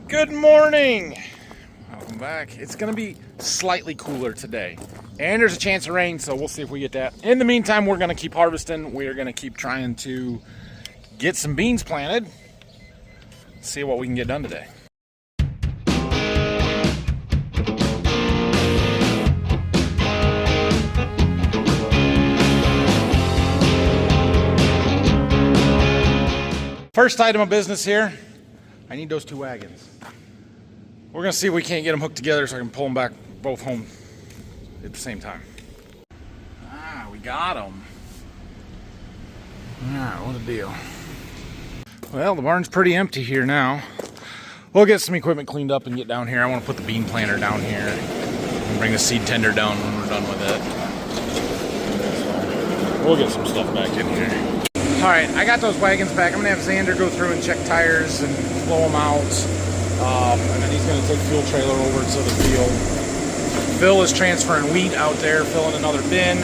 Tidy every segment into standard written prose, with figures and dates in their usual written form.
Good morning. Welcome back. It's going to be slightly cooler today, and there's a chance of rain, so we'll see if we get that. In the meantime, we're going to keep harvesting. We're going to keep trying to get some beans planted. See what we can get done today. First item of business here, I need those two wagons. We're gonna see if we can't get them hooked together so I can pull them back both home at the same time. Ah, we got them. All right, what a deal. Well, the barn's pretty empty here now. We'll get some equipment cleaned up and get down here. I want to put the bean planter down here and bring the seed tender down when we're done with it. We'll get some stuff back in here. All right, I got those wagons back. I'm gonna have Xander go through and check tires and blow them out. And then he's gonna take the fuel trailer over to the field. Phil is transferring wheat out there, filling another bin.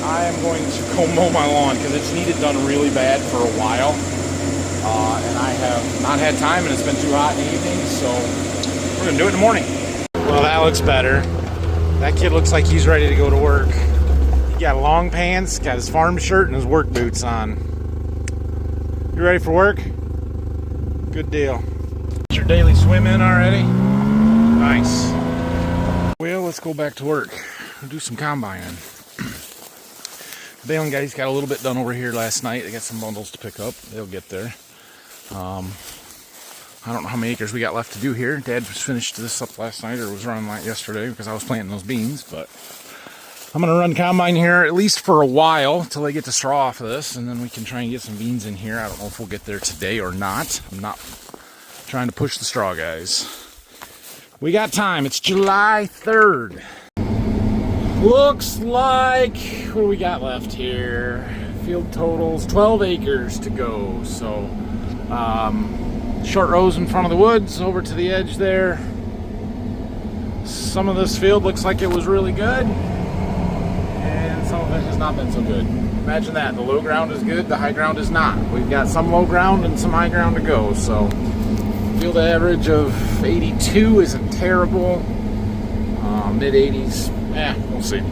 I am going to go mow my lawn because it's needed done really bad for a while. And I have not had time, and it's been too hot in the evening, so we're gonna do it in the morning. Well, that looks better. That kid looks like he's ready to go to work. He got long pants, got his farm shirt, and his work boots on. You ready for work? Good deal. Get your daily swim in already? Nice. Well, let's go back to work. We'll do some combining. The baling guys got a little bit done over here last night. They got some bundles to pick up. They'll get there. I don't know how many acres we got left to do here. Dad just finished this up last night, or was running like yesterday because I was planting those beans, but I'm going to run combine here at least for a while till they get the straw off of this, and then we can try and get some beans in here. I don't know if we'll get there today or not. I'm not trying to push the straw, guys. We got time. It's July 3rd. Looks like, what do we got left here? Field totals, 12 acres to go. So, short rows in front of the woods, over to the edge there. Some of this field looks like it was really good. Some of it has not been so good. Imagine that. The low ground is good, the high ground is not. We've got some low ground and some high ground to go. So field average of 82 isn't terrible. Mid 80s, we'll see.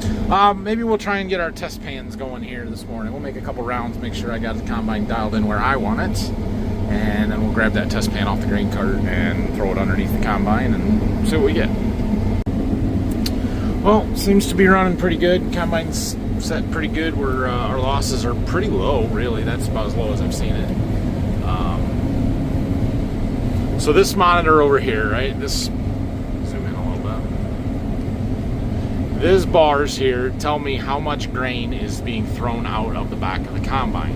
Maybe we'll try and get our test pans going here this morning. We'll make a couple rounds, make sure I got the combine dialed in where I want it. And then we'll grab that test pan off the grain cart and throw it underneath the combine and see what we get. Well, seems to be running pretty good. Combine's set pretty good. Our losses are pretty low, really. That's about as low as I've seen it. So this monitor over here, right? Zoom in a little bit. These bars here tell me how much grain is being thrown out of the back of the combine.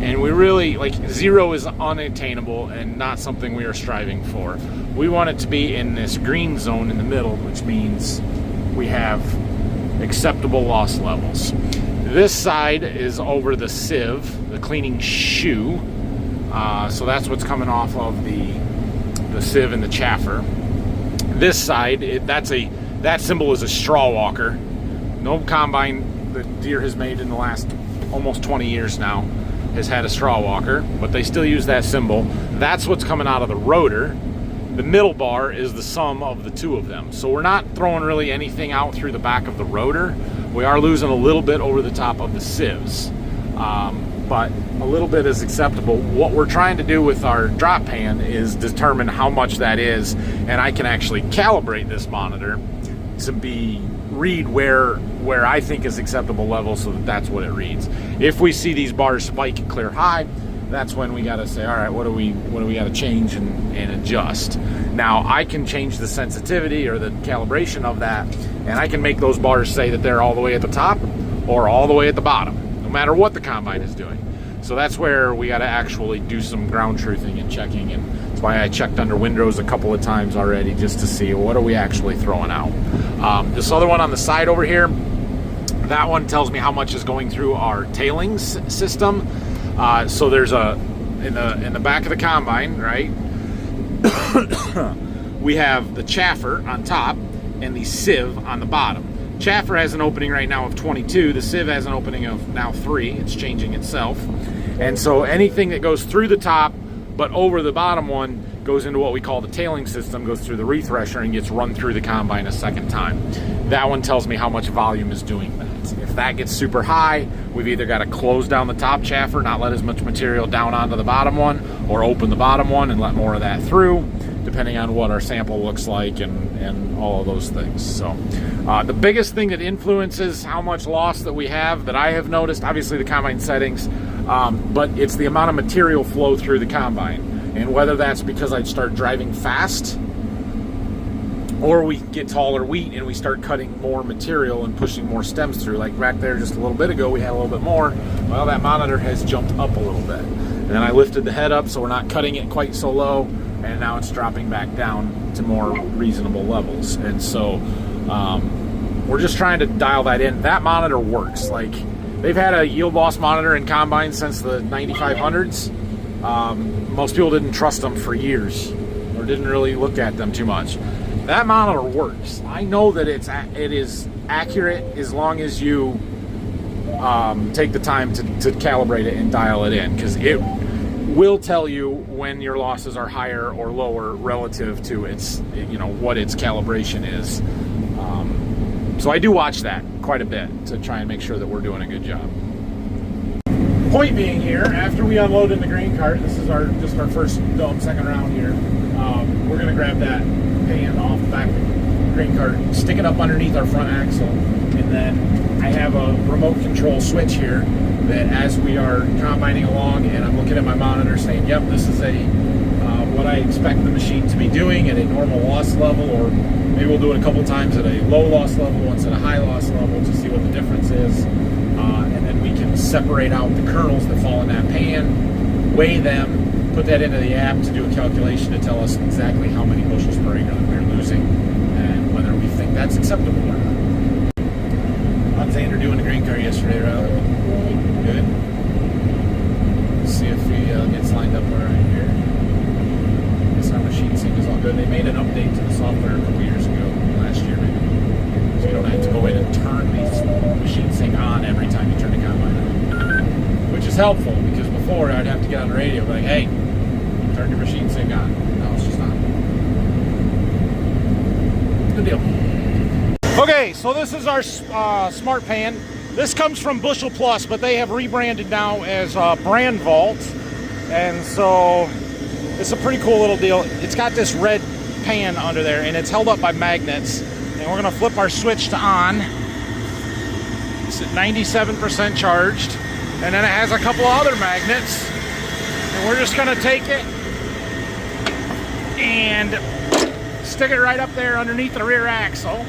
And we really, like, 0 is unattainable and not something we are striving for. We want it to be in this green zone in the middle, which means we have acceptable loss levels. This side is over the sieve, the cleaning shoe. So that's what's coming off of the sieve and the chaffer. This side, that symbol is a straw walker. No combine that Deere has made in the last almost 20 years now has had a straw walker, but they still use that symbol. That's what's coming out of the rotor. The middle bar is the sum of the two of them. So we're not throwing really anything out through the back of the rotor. We are losing a little bit over the top of the sieves, but a little bit is acceptable. What we're trying to do with our drop pan is determine how much that is, and I can actually calibrate this monitor to read where I think is acceptable level, so that's what it reads. If we see these bars spike and clear high, that's when we got to say, all right, what do we got to change and adjust. Now, I can change the sensitivity or the calibration of that, and I can make those bars say that they're all the way at the top or all the way at the bottom, no matter what the combine is doing. So that's where we got to actually do some ground truthing and checking, and that's why I checked under windrows a couple of times already just to see what are we actually throwing out. This other one on the side over here, that one tells me how much is going through our tailings system. So there's in the back of the combine, right? We have the chaffer on top and the sieve on the bottom. Chaffer has an opening right now of 22. The sieve has an opening of now 3. It's changing itself. And so anything that goes through the top but over the bottom one goes into what we call the tailing system, goes through the rethresher and gets run through the combine a second time. That one tells me how much volume is doing that. If that gets super high, we've either got to close down the top chaffer, not let as much material down onto the bottom one, or open the bottom one and let more of that through, depending on what our sample looks like and all of those things. So the biggest thing that influences how much loss that we have, that I have noticed, obviously the combine settings, but it's the amount of material flow through the combine. And whether that's because I'd start driving fast, or we get taller wheat and we start cutting more material and pushing more stems through. Like back there just a little bit ago, we had a little bit more. Well, that monitor has jumped up a little bit. And then I lifted the head up so we're not cutting it quite so low, and now it's dropping back down to more reasonable levels. And so we're just trying to dial that in. That monitor works. Like, they've had a yield loss monitor in combine since the 9500s. Most people didn't trust them for years, or didn't really look at them too much. That monitor works. I know that it is accurate as long as you take the time to calibrate it and dial it in, because it will tell you when your losses are higher or lower relative to its, what its calibration is. So I do watch that quite a bit to try and make sure that we're doing a good job. Point being here, after we unload in the grain cart, this is just our first second round here, we're going to grab that pan off the back of the grain cart, stick it up underneath our front axle, and then I have a remote control switch here that as we are combining along and I'm looking at my monitor saying, yep, this is what I expect the machine to be doing at a normal loss level, or maybe we'll do it a couple times at a low loss level, once at a high loss level to see what the difference is. And then we can separate out the kernels that fall in that pan, weigh them, put that into the app to do a calculation to tell us exactly how many bushels per acre that we're losing and whether we think that's acceptable or not. How's Xander doing the grain cart yesterday, Riley? Good. Let's see if he gets lined up all right here. I guess our machine sync is all good. They made an update to the software a couple years ago, last year maybe. So you don't have to go in and turn these machine sync on every time you turn the combine on, which is helpful, because before I'd have to get on the radio and be like, hey, turn your machine sync on. No, it's just on. Good deal. Okay, so this is our smart pan. This comes from Bushel Plus, but they have rebranded now as Brand Vault, and so it's a pretty cool little deal. It's got this red pan under there, and it's held up by magnets. And we're going to flip our switch to on. It's at 97% charged. And then it has a couple other magnets. And we're just going to take it and stick it right up there underneath the rear axle.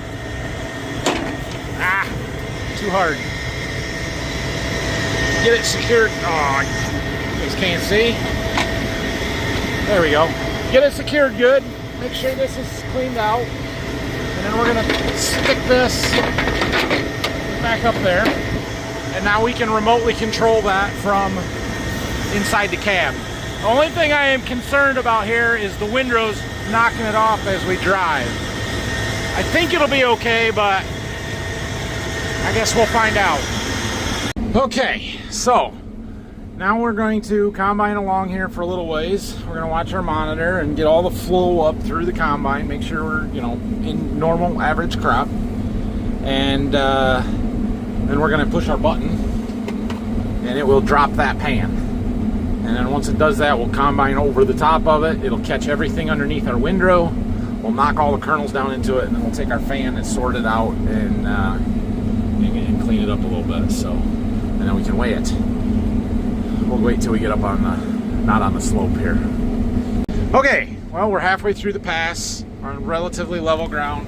Ah, too hard. Get it secured. Oh, you guys can't see. There we go. Get it secured good. Make sure this is cleaned out. And then we're going to stick this back up there. And now we can remotely control that from inside the cab. The only thing I am concerned about here is the windrows knocking it off as we drive. I think it'll be okay, but I guess we'll find out. Okay, so now we're going to combine along here for a little ways. We're going to watch our monitor and get all the flow up through the combine, make sure we're, in normal average crop. And then we're going to push our button and it will drop that pan. And then once it does that, we'll combine over the top of it. It'll catch everything underneath our windrow. We'll knock all the kernels down into it, and then we'll take our fan and sort it out and clean it up a little bit. So, and then we can weigh it. We'll wait till we get up on not on the slope here. Okay, well, we're halfway through the pass. We're on relatively level ground.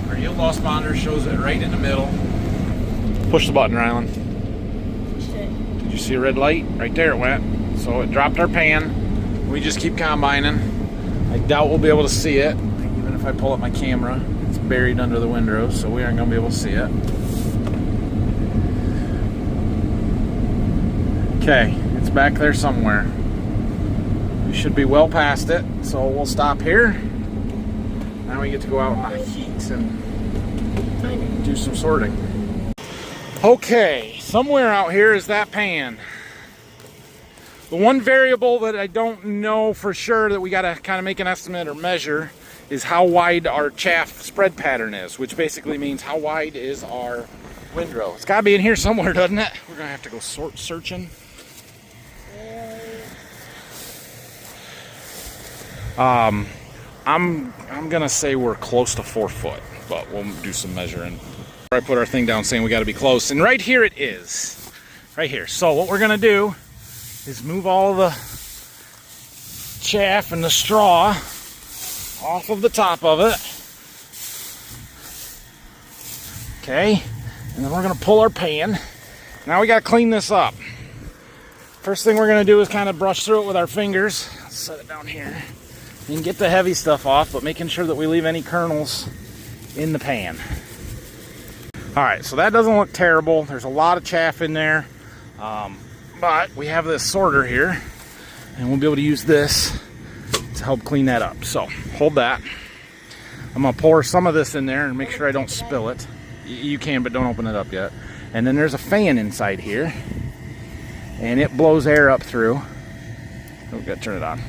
Our yield loss monitor shows it right in the middle. Push the button, Rylan. Did you see a red light? Right there it went. So it dropped our pan. We just keep combining. I doubt we'll be able to see it. Even if I pull up my camera, it's buried under the windrow, so we aren't going to be able to see it. Okay, it's back there somewhere. We should be well past it, so we'll stop here. Now we get to go out in the heat and do some sorting. Okay, somewhere out here is that pan. The one variable that I don't know for sure that we got to kind of make an estimate or measure is how wide our chaff spread pattern is, which basically means how wide is our windrow. It's got to be in here somewhere, doesn't it? We're going to have to go searching. I'm going to say we're close to 4 foot, but we'll do some measuring. I put our thing down saying we got to be close, and right here it is. Right here. So what we're going to do is move all the chaff and the straw off of the top of it. Okay, and then we're going to pull our pan. Now we got to clean this up. First thing we're going to do is kind of brush through it with our fingers. Let's set it down here. And get the heavy stuff off, but making sure that we leave any kernels in the pan. Alright, so that doesn't look terrible. There's a lot of chaff in there. But we have this sorter here, and we'll be able to use this to help clean that up. So hold that. I'm going to pour some of this in there and make sure I don't spill it. You can, but don't open it up yet. And then there's a fan inside here, and it blows air up through. Oh, got to turn it on.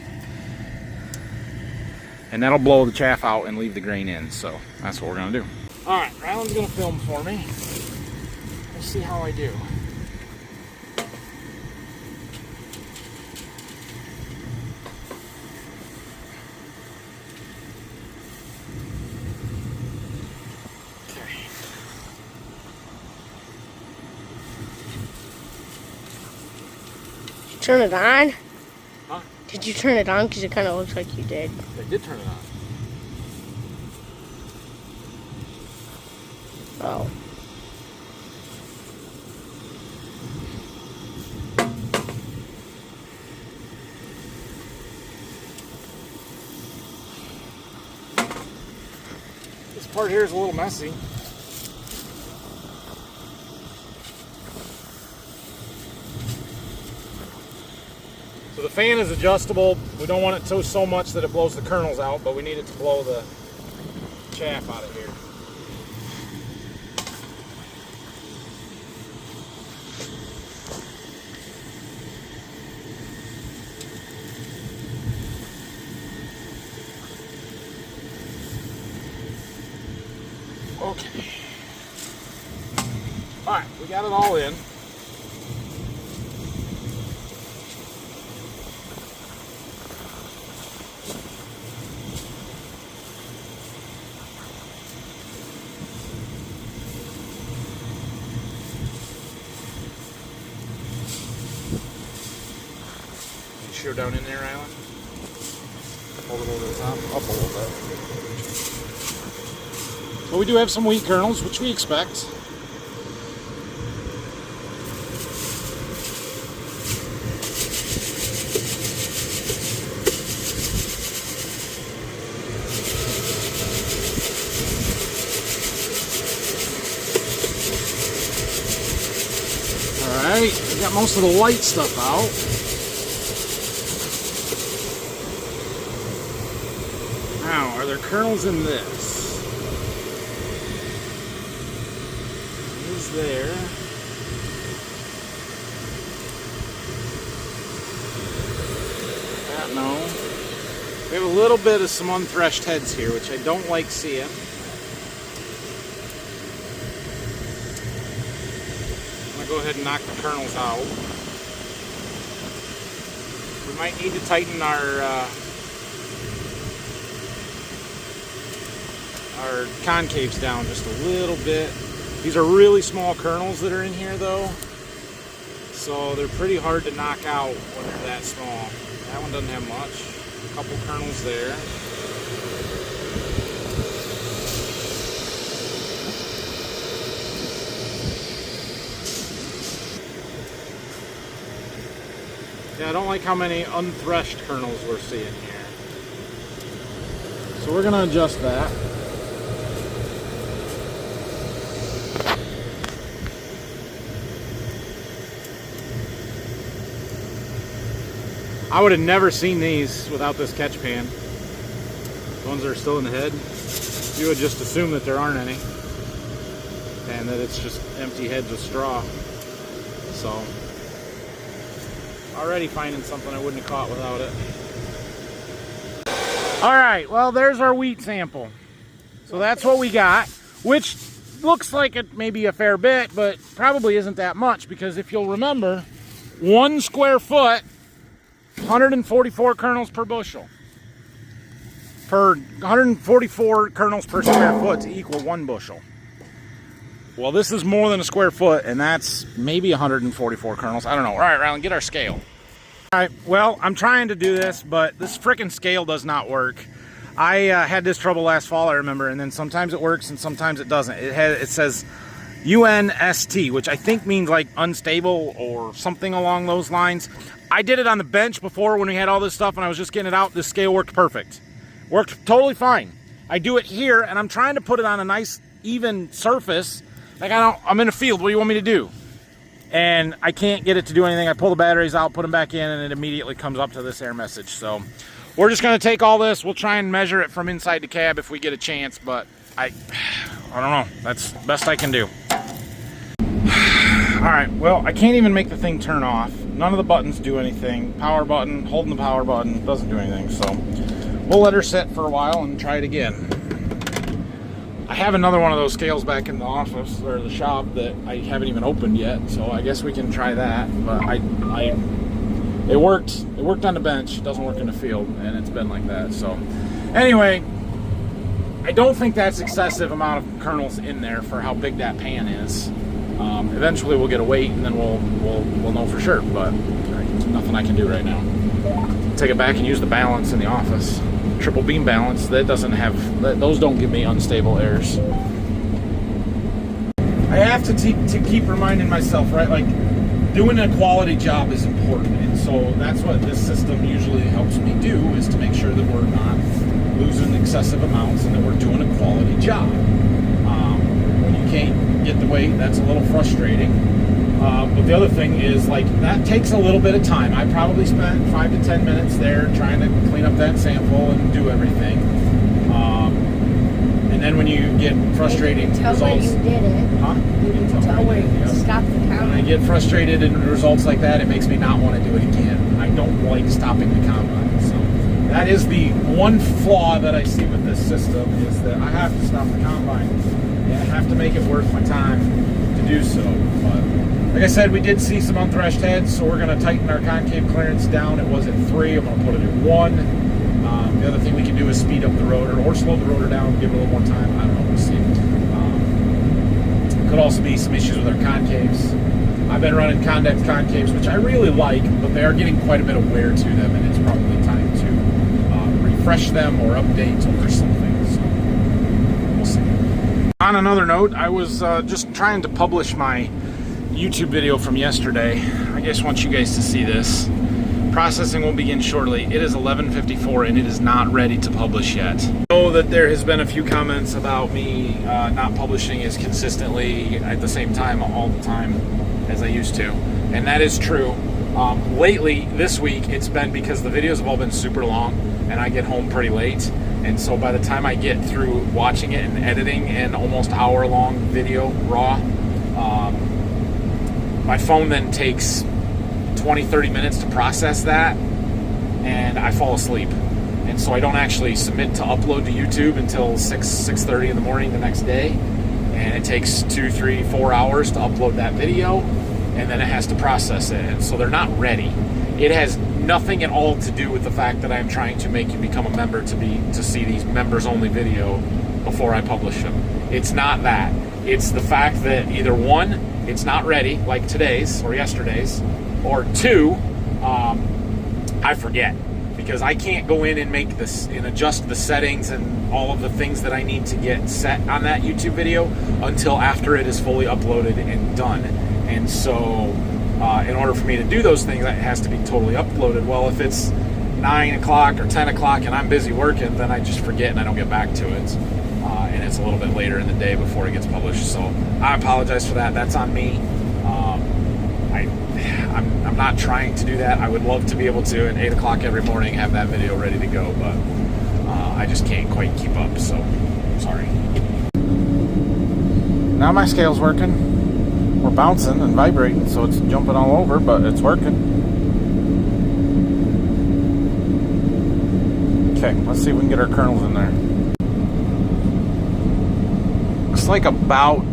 And that'll blow the chaff out and leave the grain in. So that's what we're going to do. All right, Ryland's going to film for me. Let's see how I do. Turn it on? Huh? Did you turn it on? Because it kind of looks like you did. I did turn it on. Oh. This part here is a little messy. So the fan is adjustable. We don't want it to so much that it blows the kernels out, but we need it to blow the chaff out of here. Okay. Alright, we got it all in. Show down in there, Alan. Hold it over the top, up a little bit. But we do have some wheat kernels, which we expect. All right, we got most of the light stuff out. Now, are there kernels in this? Is there? No. We have a little bit of some unthreshed heads here, which I don't like seeing. I'm going to go ahead and knock the kernels out. We might need to tighten our concaves down just a little bit. These are really small kernels that are in here though, so they're pretty hard to knock out when they're that small. That one doesn't have much. A couple kernels there. Yeah, I don't like how many unthreshed kernels we're seeing here. So we're going to adjust that. I would have never seen these without this catch pan. The ones that are still in the head, you would just assume that there aren't any, and that it's just empty heads with straw. So Already finding something I wouldn't have caught without it. All right, well, there's our wheat sample. So that's what we got, which looks like it may be a fair bit, but probably isn't that much, because if you'll remember, 1 square foot, 144 kernels per bushel. Per 144 kernels per square foot to equal 1 bushel. Well, this is more than a square foot, and that's maybe 144 kernels. I don't know. All right, Rylan, get our scale. All right, well, I'm trying to do this, but this frickin' scale does not work. I had this trouble last fall, I remember, and then sometimes it works and sometimes it doesn't. It says UNST, which I think means like unstable or something along those lines. I did it on the bench before when we had all this stuff and I was just getting it out. This scale worked perfect. Worked totally fine. I do it here and I'm trying to put it on a nice even surface. Like I'm in a field, what do you want me to do? And I can't get it to do anything. I pull the batteries out, put them back in, and it immediately comes up to this error message. So we're just gonna take all this. We'll try and measure it from inside the cab if we get a chance, but I don't know. That's the best I can do. All right, well, I can't even make the thing turn off. None of the buttons do anything. Power button, holding the power button, doesn't do anything. So we'll let her sit for a while and try it again. I have another one of those scales back in the office or the shop that I haven't even opened yet, so I guess we can try that. But it worked. It worked on the bench. It doesn't work in the field, and it's been like that. So anyway, I don't think that's excessive amount of kernels in there for how big that pan is. Eventually, we'll get a weight, and then we'll know for sure. But there's nothing I can do right now. Take it back and use the balance in the office. Triple beam balance, that doesn't have, those don't give me unstable errors. I have to keep reminding myself, right, like doing a quality job is important, and so that's what this system usually helps me do, is to make sure that we're not losing excessive amounts and that we're doing a quality job. When you can't get the weight, that's a little frustrating. But the other thing is, like, that takes a little bit of time. I probably spent 5 to 10 minutes there trying to clean up that sample and do everything. And then when you get frustrating results, where you did it. Huh? You can tell where you stopped the count. When I get frustrated in results like that, it makes me not want to do it again. I don't like stopping the combine. So that is the one flaw that I see with this system, is that I have to stop the combine. And I have to make it worth my time to do so. But like I said, we did see some unthreshed heads, so we're going to tighten our concave clearance down. It was at 3. I'm going to put it at 1. The other thing we can do is speed up the rotor or slow the rotor down, give it a little more time. I don't know, we'll see. Could also be some issues with our concaves. I've been running convex concaves, which I really like, but they are getting quite a bit of wear to them, and it's probably time to refresh them or update or something. So we'll see. On another note, I was just trying to publish my YouTube video from yesterday. I just want you guys to see this. Processing will begin shortly. It is 11:54 and it is not ready to publish yet. I know that there has been a few comments about me not publishing as consistently at the same time all the time as I used to, and that is true. Lately, this week, it's been because the videos have all been super long and I get home pretty late, and so by the time I get through watching it and editing an almost hour-long video raw, my phone then takes 20-30 minutes to process that, and I fall asleep, and so I don't actually submit to upload to YouTube until 6:30 in the morning the next day, and it takes 2, 3, 4 hours to upload that video, and then it has to process it, and so they're not ready. It has nothing at all to do with the fact that I'm trying to make you become a member to see these members only video before I publish them. It's not that. It's the fact that either one, it's not ready, like today's or yesterday's, or 2, I forget, because I can't go in and make this and adjust the settings and all of the things that I need to get set on that YouTube video until after it is fully uploaded and done. And so in order for me to do those things, it has to be totally uploaded. Well, if it's 9 o'clock or 10 o'clock and I'm busy working, then I just forget and I don't get back to it. And it's a little bit later in the day before it gets published. So I apologize for that. That's on me. I'm not trying to do that. I would love to be able to at 8 o'clock every morning have that video ready to go, but I just can't quite keep up, so sorry. Now my scale's working. We're bouncing and vibrating, so it's jumping all over, but it's working. Okay, let's see if we can get our kernels in there. Looks like about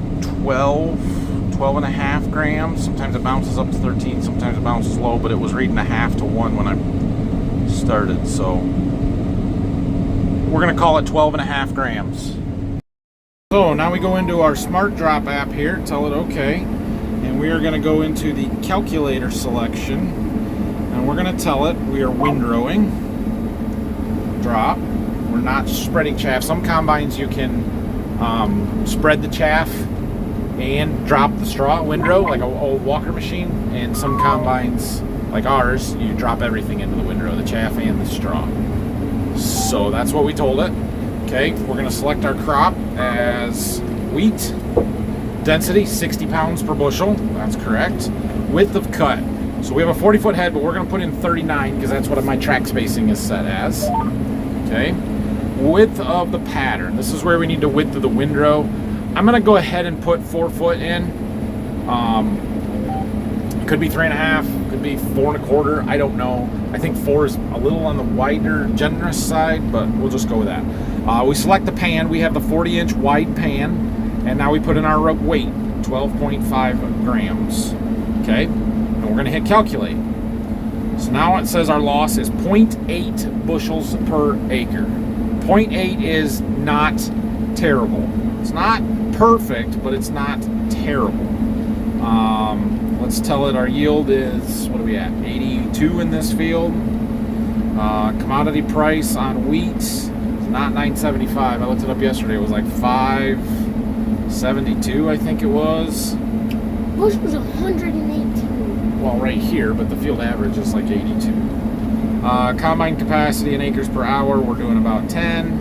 12 and a half grams. Sometimes it bounces up to 13, sometimes it bounces low, but it was reading a half to 1 when I started, so we're gonna call it 12 and a half grams. So now we go into our Smart Drop app here, tell it okay, and we are gonna go into the calculator selection, and we're gonna tell it we are windrowing, drop. We're not spreading chaff. Some combines you can spread the chaff and drop the straw windrow, like an old Walker machine, and some combines like ours you drop everything into the windrow, the chaff and the straw. So that's what we told it. Okay, we're going to select our crop as wheat, density 60 pounds per bushel, that's correct, width of cut, so we have a 40-foot head, but we're going to put in 39 because that's what my track spacing is set as. Okay, width of the pattern, this is where we need the width of the windrow. I'm gonna go ahead and put 4 foot in. It could be 3.5, could be 4 1/4. I don't know. I think 4 is a little on the wider, generous side, but we'll just go with that. We select the pan. We have the 40-inch wide pan, and now we put in our weight, 12.5 grams. Okay, and we're gonna hit calculate. So now it says our loss is 0.8 bushels per acre. 0.8 is not terrible. It's not perfect, but it's not terrible. Let's tell it our yield is, what are we at, 82 in this field. Commodity price on wheat is not 975. I looked it up yesterday. It was like 572, I think it was. Bush was 118. Well, right here, but the field average is like 82. Combine capacity in acres per hour, we're doing about 10.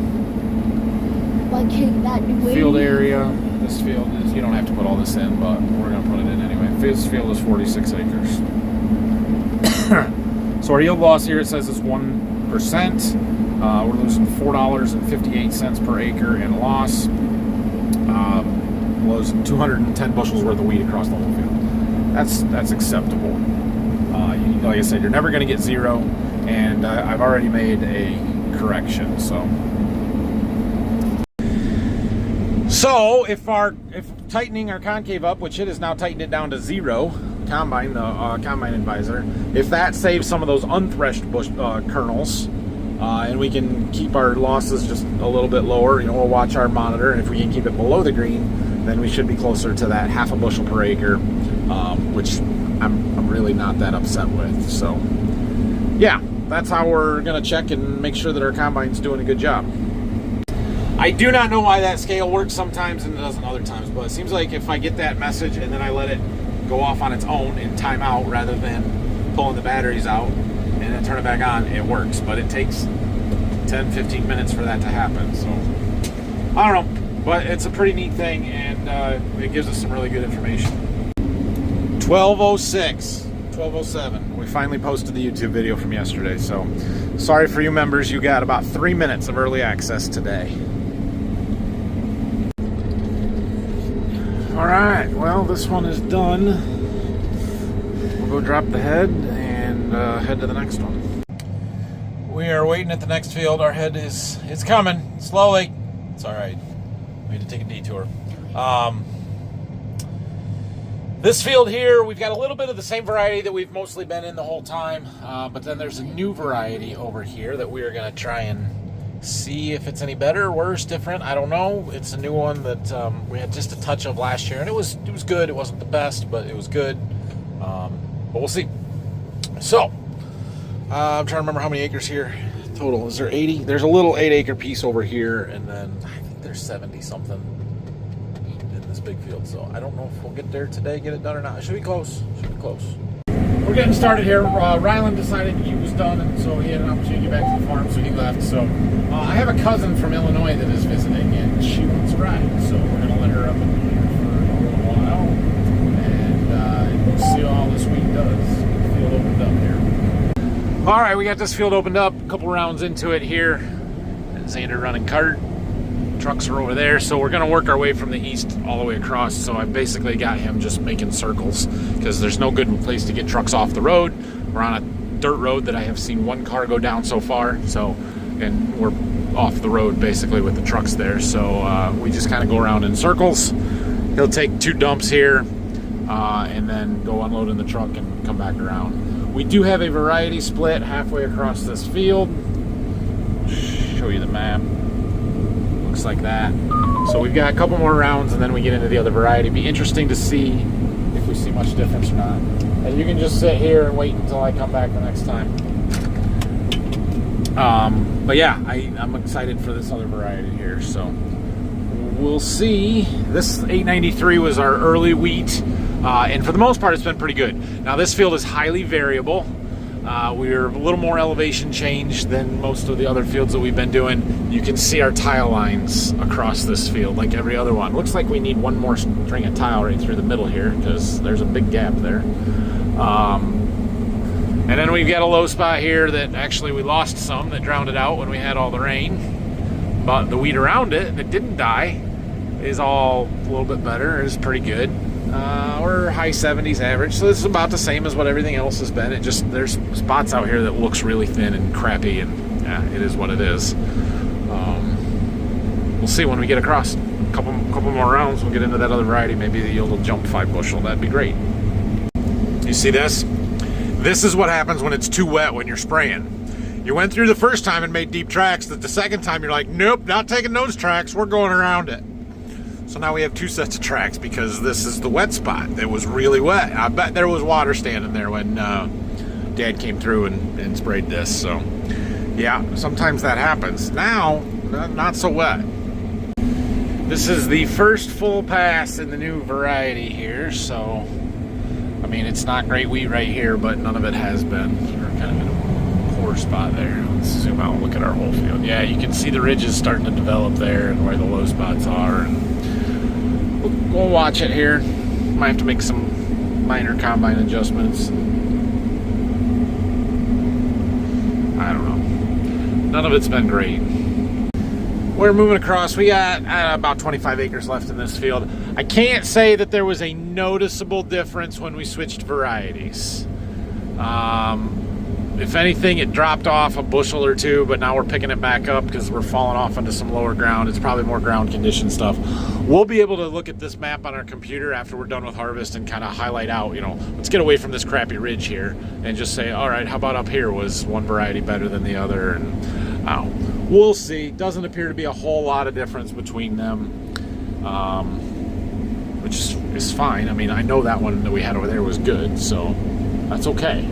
Like that Field area, this field is, you don't have to put all this in, but we're going to put it in anyway. This field is 46 acres. So our yield loss here, it says is 1%. We're losing $4.58 per acre in loss. Losing 210 bushels worth of wheat across the whole field. That's acceptable. Like I said, you're never going to get 0, and I've already made a correction, So if tightening our concave up, which it has now tightened it down to 0, combine, the combine advisor, if that saves some of those unthreshed bush kernels, and we can keep our losses just a little bit lower, we'll watch our monitor, and if we can keep it below the green, then we should be closer to that half a bushel per acre, which I'm really not that upset with. So yeah, that's how we're gonna check and make sure that our combine's doing a good job. I do not know why that scale works sometimes and it doesn't other times, but it seems like if I get that message and then I let it go off on its own in timeout rather than pulling the batteries out and then turn it back on, it works. But it takes 10-15 minutes for that to happen. So I don't know, but it's a pretty neat thing, and it gives us some really good information. 12:06, 12:07. We finally posted the YouTube video from yesterday, so sorry for you members, you got about 3 minutes of early access today. Alright, well, this one is done. We'll go drop the head and head to the next one. We are waiting at the next field. Our head it's coming, slowly. It's alright. We had to take a detour. This field here, we've got a little bit of the same variety that we've mostly been in the whole time, but then there's a new variety over here that we are going to try and see if it's any better, worse, different. I don't know. It's a new one that we had just a touch of last year, and it was good. It wasn't the best, but it was good. But we'll see. So, I'm trying to remember how many acres here total. Is there 80? There's a little 8-acre piece over here, and then I think there's 70-something in this big field. So I don't know if we'll get there today, get it done or not. It should be close. Should be close. We're getting started here. Ryland decided he was done, and so he had an opportunity to get back to the farm, so he left. So I have a cousin from Illinois that is visiting, and she wants a ride. So we're going to let her up in here for a little while, and we'll see how all this week does. Field opened up here. All right, we got this field opened up. A couple rounds into it here. Xander running cart. Trucks are over there, so we're going to work our way from the east all the way across. So I basically got him just making circles because there's no good place to get trucks off the road. We're on a dirt road that I have seen one car go down so far, so and we're off the road basically with the trucks there. So we just kind of go around in circles. He'll take 2 dumps here and then go unload in the truck and come back around. We do have a variety split halfway across this field. Show you the map. Looks like that. So we've got a couple more rounds and then we get into the other variety. Be interesting to see if we see much difference or not. And you can just sit here and wait until I come back the next time. But yeah, I'm excited for this other variety here. So we'll see. This 893 was our early wheat. And for the most part, it's been pretty good. Now this field is highly variable. We're a little more elevation change than most of the other fields that we've been doing. You can see our tile lines across this field like every other one. Looks like we need one more string of tile right through the middle here because there's a big gap there. And then we've got a low spot here that actually we lost some that drowned it out when we had all the rain. But the wheat around it that didn't die is all a little bit better. It's pretty good. We're high 70s average, so this is about the same as what everything else has been. It just, there's spots out here that looks really thin and crappy, and yeah, it is what it is. We'll see when we get across a couple more rounds. We'll get into that other variety. Maybe the yield will jump 5 bushel. That'd be great. You see this? This is what happens when it's too wet when you're spraying. You went through the first time and made deep tracks. That the second time you're like, nope, not taking those tracks. We're going around it. So now we have 2 sets of tracks because this is the wet spot. It was really wet. I bet there was water standing there when Dad came through and sprayed this. So yeah, sometimes that happens. Now, not so wet. This is the first full pass in the new variety here. So, I mean, it's not great wheat right here, but none of it has been. We're kind of in a poor spot there. Let's zoom out and look at our whole field. Yeah, you can see the ridges starting to develop there and where the low spots are. And we'll watch it here. Might have to make some minor combine adjustments. I don't know. None of it's been great. We're moving across. We got about 25 acres left in this field. I can't say that there was a noticeable difference when we switched varieties. If anything, it dropped off a bushel or 2, but now we're picking it back up because we're falling off into some lower ground. It's probably more ground condition stuff. We'll be able to look at this map on our computer after we're done with harvest and kind of highlight out, you know, let's get away from this crappy ridge here and just say, all right, how about up here? Was one variety better than the other? And we'll see. Doesn't appear to be a whole lot of difference between them, which is fine. I mean, I know that one that we had over there was good, so that's okay.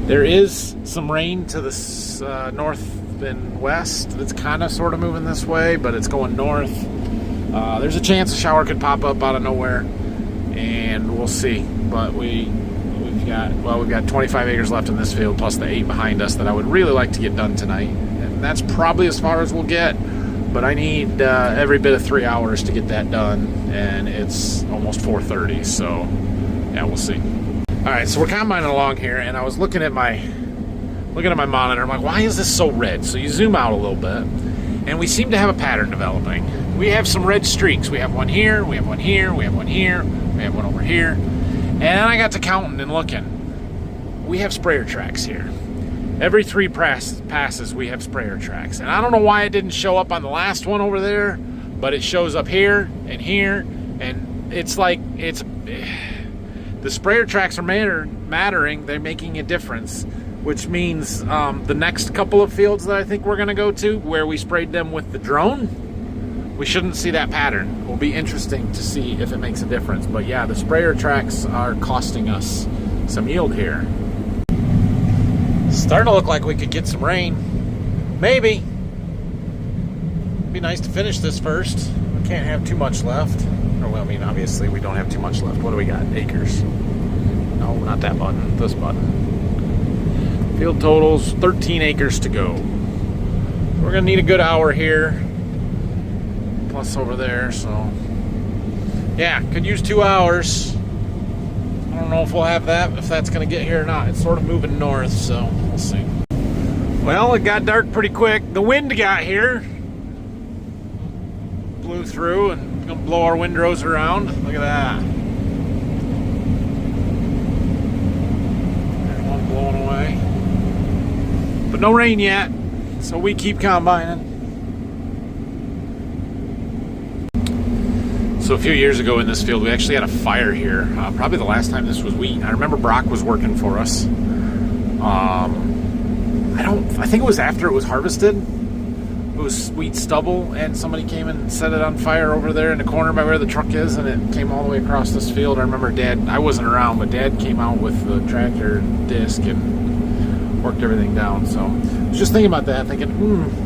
There is some rain to the north and west that's kind of sort of moving this way, but it's going north. There's a chance a shower could pop up out of nowhere, and we'll see. But we've got 25 acres left in this field plus the 8 behind us that I would really like to get done tonight, and that's probably as far as we'll get. But I need every bit of 3 hours to get that done, and it's almost 4:30, so yeah, we'll see. All right, so we're combining along here, and I was looking at my monitor. I'm like, why is this so red? So you zoom out a little bit, and we seem to have a pattern developing. We have some red streaks. We have one here, we have one here, we have one here, we have one over here. And I got to counting and looking. We have sprayer tracks here. Every 3 passes, we have sprayer tracks. And I don't know why it didn't show up on the last one over there, but it shows up here, and it's like, the sprayer tracks are mattering. They're making a difference, which means the next couple of fields that I think we're going to go to, where we sprayed them with the drone, we shouldn't see that pattern. It will be interesting to see if it makes a difference. But yeah, the sprayer tracks are costing us some yield here. Starting to look like we could get some rain. Maybe. It'd be nice to finish this first. We can't have too much left. Or, well, I mean, obviously we don't have too much left. What do we got? Acres. No, not that button. This button. Field totals, 13 acres to go. We're going to need a good hour here. Plus over there, so. Yeah, could use 2 hours. I don't know if we'll have that, if that's going to get here or not. It's sort of moving north, so we'll see. Well, it got dark pretty quick. The wind got here. Blew through and gonna blow our windrows around. Look at that. There's one blowing away. But no rain yet, so we keep combining. So a few years ago in this field, we actually had a fire here. Probably the last time this was wheat. I remember Brock was working for us. I think it was after it was harvested. It was wheat stubble, and somebody came and set it on fire over there in the corner by where the truck is, and it came all the way across this field. I remember Dad, I wasn't around, but Dad came out with the tractor disc and worked everything down. So I was just thinking about that, thinking,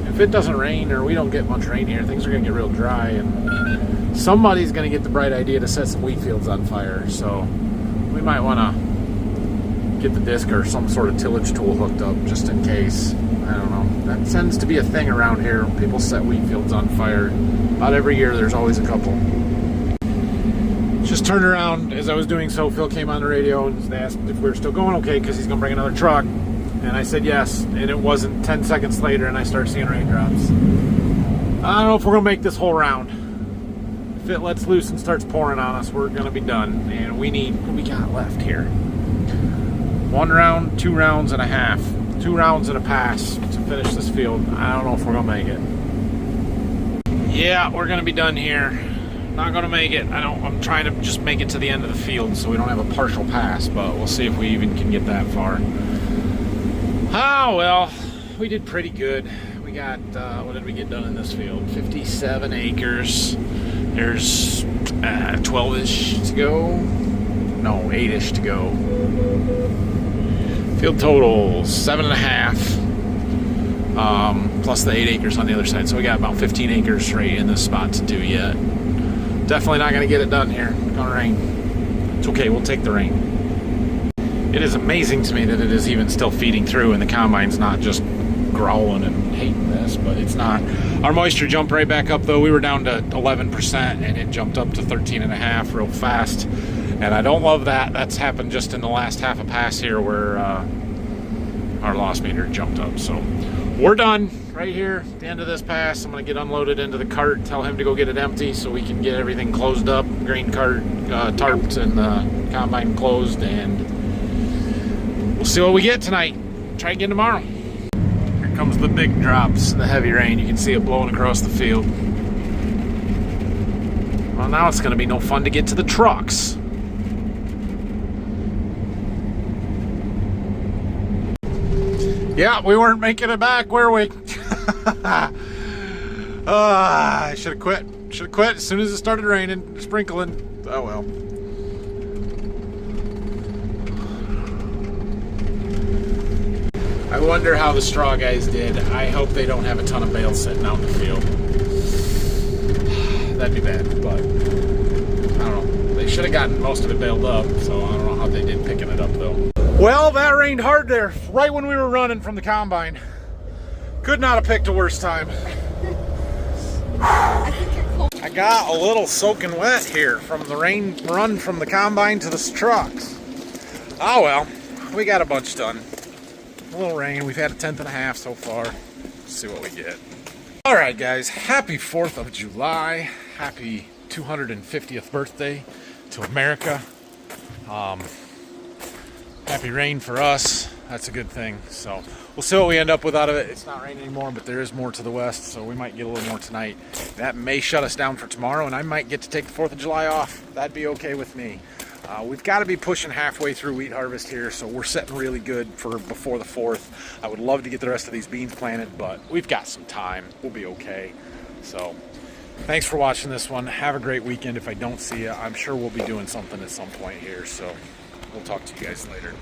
if it doesn't rain or we don't get much rain here, things are going to get real dry, and somebody's going to get the bright idea to set some wheat fields on fire. So we might want to get the disc or some sort of tillage tool hooked up just in case. I don't know. That tends to be a thing around here. People set wheat fields on fire. About every year there's always a couple. Just turned around as I was doing so. Phil came on the radio and asked if we were still going okay because he's going to bring another truck. And I said yes. And it wasn't 10 seconds later and I started seeing raindrops. I don't know if we're going to make this whole round. If it lets loose and starts pouring on us, we're going to be done. And we need, what we got left here? 1 round, 2 rounds and a half. 2 rounds and a pass to finish this field. I don't know if we're gonna make it. Yeah, we're gonna be done here. Not gonna make it. I'm trying to just make it to the end of the field so we don't have a partial pass, but we'll see if we even can get that far. Oh, well, we did pretty good. We got, what did we get done in this field? 57 acres. There's 12-ish to go. No, 8-ish to go. Field total 7.5, plus the 8 acres on the other side. So we got about 15 acres right in this spot to do yet. Definitely not going to get it done here. It's going to rain. It's okay, we'll take the rain. It is amazing to me that it is even still feeding through and the combine's not just growling and hating this, but it's not. Our moisture jumped right back up though. We were down to 11% and it jumped up to 13.5 real fast. And I don't love that. That's happened just in the last half a pass here where our loss meter jumped up. So we're done right here at the end of this pass. I'm going to get unloaded into the cart, tell him to go get it empty so we can get everything closed up, grain cart tarped and the combine closed, and we'll see what we get tonight. Try again tomorrow. Here comes the big drops and the heavy rain. You can see it blowing across the field. Well, now it's going to be no fun to get to the trucks. Yeah, we weren't making it back, were we? I should have quit. Should have quit as soon as it started raining, sprinkling. Oh well. I wonder how the straw guys did. I hope they don't have a ton of bales sitting out in the field. That'd be bad, but I don't know. They should have gotten most of it baled up, so I don't know how they did picking it up though. Well, that rained hard there, right when we were running from the combine. Could not have picked a worse time. I got a little soaking wet here from the rain run from the combine to the trucks. Oh well, we got a bunch done. A little rain, we've had 1/10.5 so far. Let's see what we get. All right, guys, happy 4th of July. Happy 250th birthday to America. Happy rain for us. That's a good thing. So we'll see what we end up with out of it. It's not raining anymore, but there is more to the west, so we might get a little more tonight. That may shut us down for tomorrow, and I might get to take the 4th of July off. That'd be okay with me. We've got to be pushing halfway through wheat harvest here, so we're setting really good for before the 4th. I would love to get the rest of these beans planted, but we've got some time. We'll be okay. So thanks for watching this one. Have a great weekend. If I don't see you, I'm sure we'll be doing something at some point here, so we'll talk to you guys later.